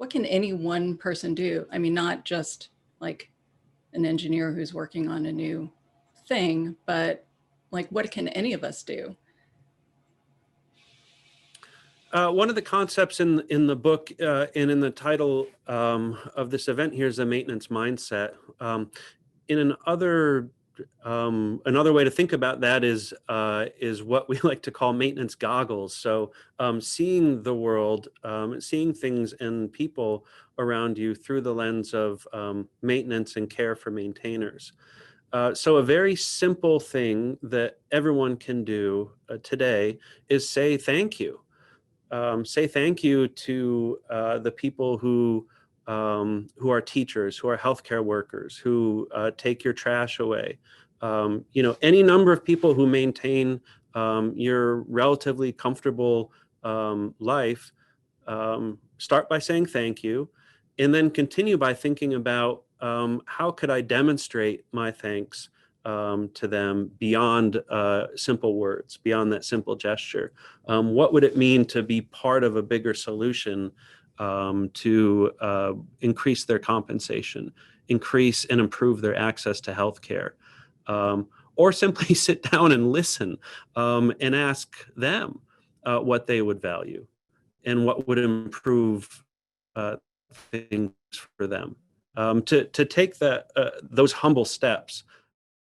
what can any one person do? I mean, not just like an engineer who's working on a new thing, but like, what can any of us do? One of the concepts in the book and in the title of this event here is the maintenance mindset. In another way to think about that is what we like to call maintenance goggles. So seeing the world, seeing things and people around you through the lens of maintenance and care for maintainers. So a very simple thing that everyone can do today is say thank you. Say thank you to the people who are teachers, who are healthcare workers, who take your trash away. Any number of people who maintain your relatively comfortable life. Start by saying thank you, and then continue by thinking about how could I demonstrate my thanks to them beyond simple words, beyond that simple gesture. What would it mean to be part of a bigger solution to increase their compensation, increase and improve their access to healthcare, or simply sit down and listen and ask them what they would value and what would improve things for them. To take those humble steps